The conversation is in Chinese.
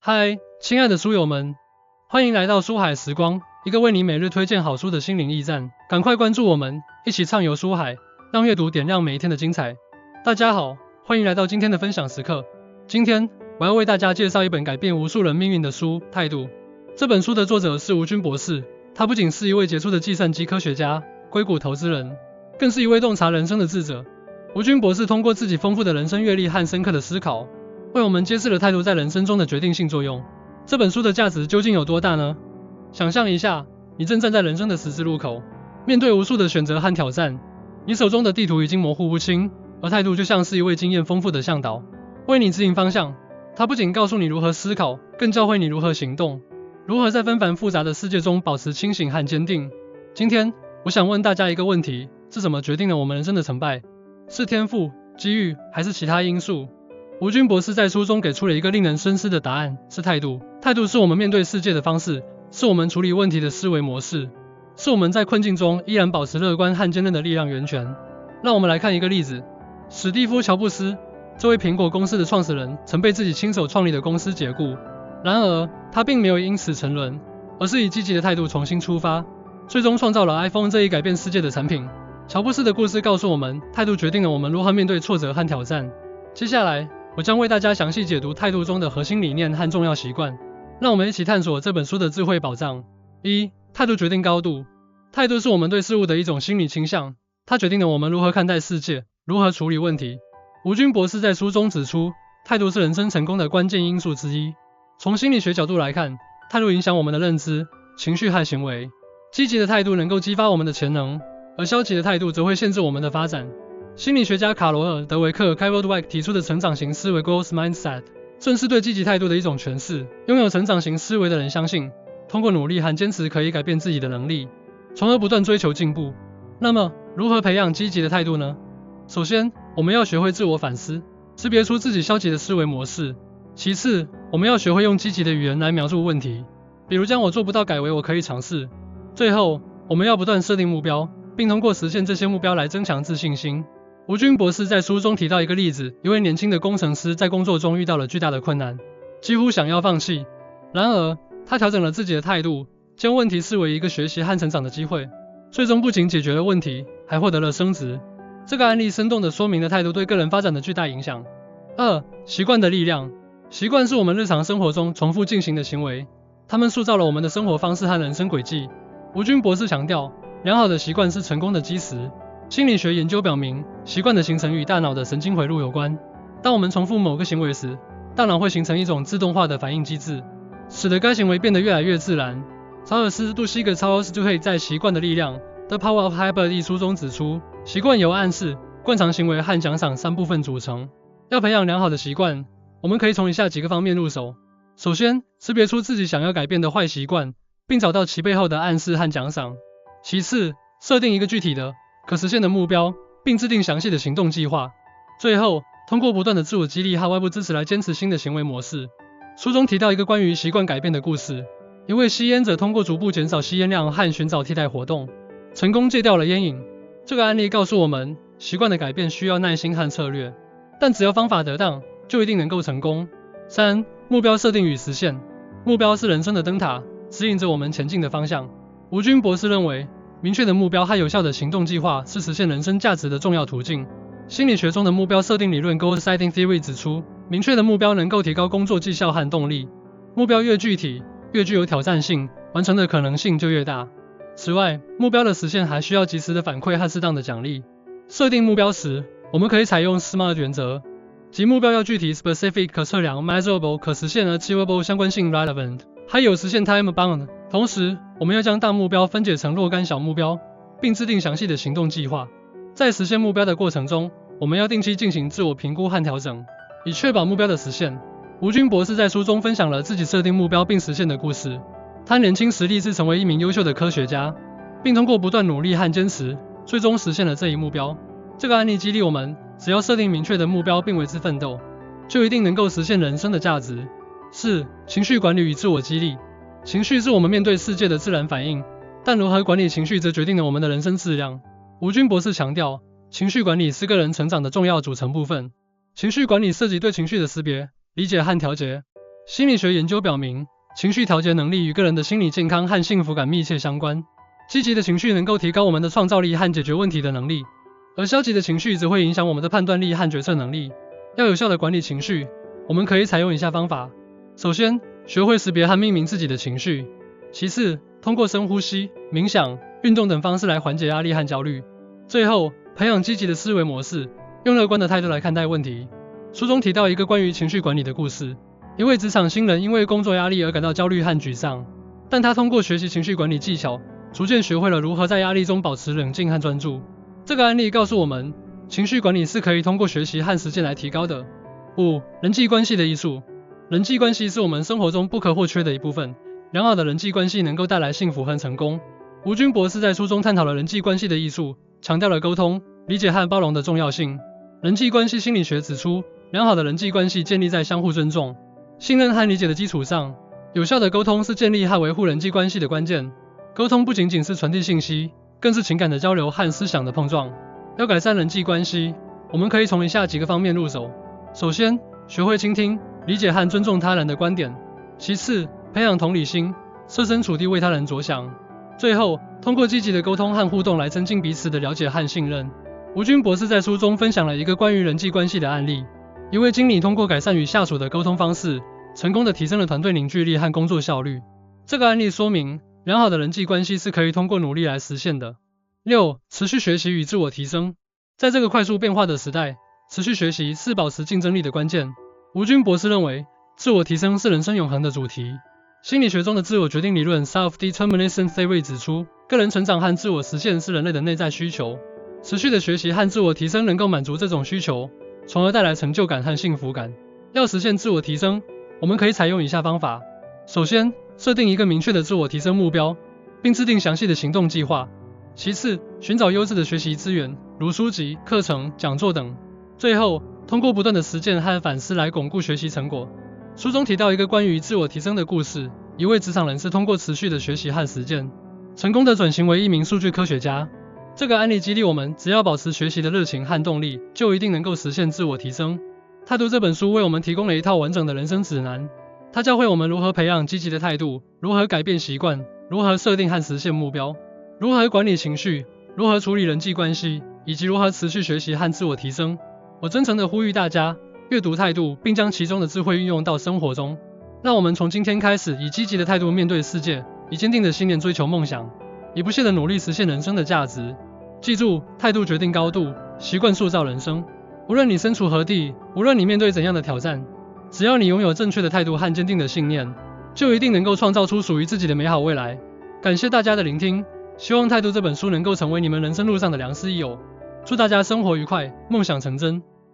嗨，亲爱的书友们，欢迎来到书海时光，一个为你每日推荐好书的心灵驿站。赶快关注我们，一起畅游书海，让阅读点亮每一天的精彩。大家好，欢迎来到今天的分享时刻。今天我要为大家介绍一本改变无数人命运的书《态度》。这本书的作者是吴军博士，他不仅是一位杰出的计算机科学家、硅谷投资人，更是一位洞察人生的智者。吴军博士通过自己丰富的人生阅历和深刻的思考，为我们揭示了态度在人生中的决定性作用。这本书的价值究竟有多大呢？想象一下，你正站在人生的十字路口，面对无数的选择和挑战，你手中的地图已经模糊不清，而态度就像是一位经验丰富的向导，为你指引方向。它不仅告诉你如何思考，更教会你如何行动，如何在纷繁复杂的世界中保持清醒和坚定。今天，我想问大家一个问题：是什么决定了我们人生的成败？是天赋、机遇，还是其他因素？吴军博士在书中给出了一个令人深思的答案，是态度。态度是我们面对世界的方式，是我们处理问题的思维模式，是我们在困境中依然保持乐观和坚韧的力量源泉。让我们来看一个例子。史蒂夫·乔布斯，这位苹果公司的创始人，曾被自己亲手创立的公司解雇。然而，他并没有因此沉沦，而是以积极的态度重新出发，最终创造了 iPhone 这一改变世界的产品。乔布斯的故事告诉我们，态度决定了我们如何面对挫折和挑战。接下来，我将为大家详细解读态度中的核心理念和重要习惯，让我们一起探索这本书的智慧宝藏。1. 态度决定高度。态度是我们对事物的一种心理倾向，它决定了我们如何看待世界，如何处理问题。吴军博士在书中指出，态度是人生成功的关键因素之一。从心理学角度来看，态度影响我们的认知、情绪和行为。积极的态度能够激发我们的潜能，而消极的态度则会限制我们的发展。心理学家卡罗尔·德维克 （Carol Dweck） 提出的成长型思维 （Growth Mindset） 正是对积极态度的一种诠释。拥有成长型思维的人相信，通过努力和坚持可以改变自己的能力，从而不断追求进步。那么，如何培养积极的态度呢？首先，我们要学会自我反思，识别出自己消极的思维模式。其次，我们要学会用积极的语言来描述问题，比如将我做不到改为我可以尝试。最后，我们要不断设定目标，并通过实现这些目标来增强自信心。吴军博士在书中提到一个例子，一位年轻的工程师在工作中遇到了巨大的困难，几乎想要放弃。然而，他调整了自己的态度，将问题视为一个学习和成长的机会，最终不仅解决了问题，还获得了升职。这个案例生动地说明了态度对个人发展的巨大影响。2. 习惯的力量。习惯是我们日常生活中重复进行的行为，它们塑造了我们的生活方式和人生轨迹。吴军博士强调，良好的习惯是成功的基石。心理学研究表明，习惯的形成与大脑的神经回路有关。当我们重复某个行为时，大脑会形成一种自动化的反应机制，使得该行为变得越来越自然。查尔斯·杜西格超斯会在《习惯的力量》The Power of Habit 一书中指出，习惯由暗示、惯常行为和奖赏3部分组成。要培养良好的习惯，我们可以从以下几个方面入手。首先，识别出自己想要改变的坏习惯，并找到其背后的暗示和奖赏。其次，设定一个具体的、可实现的目标，并制定详细的行动计划。最后，通过不断的自我激励和外部支持来坚持新的行为模式。书中提到一个关于习惯改变的故事，一位吸烟者通过逐步减少吸烟量和寻找替代活动，成功戒掉了烟瘾。这个案例告诉我们，习惯的改变需要耐心和策略，但只要方法得当，就一定能够成功。3. 目标设定与实现。目标是人生的灯塔，指引着我们前进的方向。吴军博士认为，明确的目标和有效的行动计划是实现人生价值的重要途径。心理学中的目标设定理论 Goal Setting Theory 指出，明确的目标能够提高工作绩效和动力。目标越具体，越具有挑战性，完成的可能性就越大。此外，目标的实现还需要及时的反馈和适当的奖励。设定目标时，我们可以采用 SMART 原则，即目标要具体 Specific 可测量 Measurable 可实现 Achievable 相关性 Relevant 还有实现 Time Bound。同时，我们要将大目标分解成若干小目标，并制定详细的行动计划。在实现目标的过程中，我们要定期进行自我评估和调整，以确保目标的实现。吴军博士在书中分享了自己设定目标并实现的故事。他年轻时立志成为一名优秀的科学家，并通过不断努力和坚持，最终实现了这一目标。这个案例激励我们，只要设定明确的目标并为之奋斗，就一定能够实现人生的价值。4. 情绪管理与自我激励。情绪是我们面对世界的自然反应，但如何管理情绪则决定了我们的人生质量。吴军博士强调，情绪管理是个人成长的重要组成部分。情绪管理涉及对情绪的识别、理解和调节。心理学研究表明，情绪调节能力与个人的心理健康和幸福感密切相关。积极的情绪能够提高我们的创造力和解决问题的能力，而消极的情绪则会影响我们的判断力和决策能力。要有效的管理情绪，我们可以采用以下方法。首先，学会识别和命名自己的情绪。其次，通过深呼吸、冥想、运动等方式来缓解压力和焦虑。最后，培养积极的思维模式，用乐观的态度来看待问题。书中提到一个关于情绪管理的故事，一位职场新人因为工作压力而感到焦虑和沮丧，但他通过学习情绪管理技巧，逐渐学会了如何在压力中保持冷静和专注。这个案例告诉我们，情绪管理是可以通过学习和实践来提高的。5. 人际关系的艺术。人际关系是我们生活中不可或缺的一部分，良好的人际关系能够带来幸福和成功。吴军博士在书中探讨了人际关系的艺术，强调了沟通、理解和包容的重要性。人际关系心理学指出，良好的人际关系建立在相互尊重、信任和理解的基础上。有效的沟通是建立和维护人际关系的关键。沟通不仅仅是传递信息，更是情感的交流和思想的碰撞。要改善人际关系，我们可以从以下几个方面入手。首先，学会倾听、理解和尊重他人的观点。其次，培养同理心，设身处地为他人着想。最后，通过积极的沟通和互动来增进彼此的了解和信任。吴军博士在书中分享了一个关于人际关系的案例。一位经理通过改善与下属的沟通方式，成功地提升了团队凝聚力和工作效率。这个案例说明，良好的人际关系是可以通过努力来实现的。6. 持续学习与自我提升。在这个快速变化的时代，持续学习是保持竞争力的关键。吴军博士认为，自我提升是人生永恒的主题。心理学中的自我决定理论 Self-Determination Theory 指出，个人成长和自我实现是人类的内在需求。持续的学习和自我提升能够满足这种需求，从而带来成就感和幸福感。要实现自我提升，我们可以采用以下方法。首先，设定一个明确的自我提升目标，并制定详细的行动计划。其次，寻找优质的学习资源，如书籍、课程、讲座等。最后，通过不断的实践和反思来巩固学习成果。书中提到一个关于自我提升的故事，一位职场人士通过持续的学习和实践，成功的转型为一名数据科学家。这个案例激励我们，只要保持学习的热情和动力，就一定能够实现自我提升。态度这本书为我们提供了一套完整的人生指南，它教会我们如何培养积极的态度，如何改变习惯，如何设定和实现目标，如何管理情绪，如何处理人际关系，以及如何持续学习和自我提升。我真诚地呼吁大家，阅读态度，并将其中的智慧运用到生活中。让我们从今天开始，以积极的态度面对世界，以坚定的信念追求梦想，以不懈的努力实现人生的价值。记住，态度决定高度，习惯塑造人生。无论你身处何地，无论你面对怎样的挑战，只要你拥有正确的态度和坚定的信念，就一定能够创造出属于自己的美好未来。感谢大家的聆听，希望《态度》这本书能够成为你们人生路上的良师益友。祝大家生活愉快，梦想成真。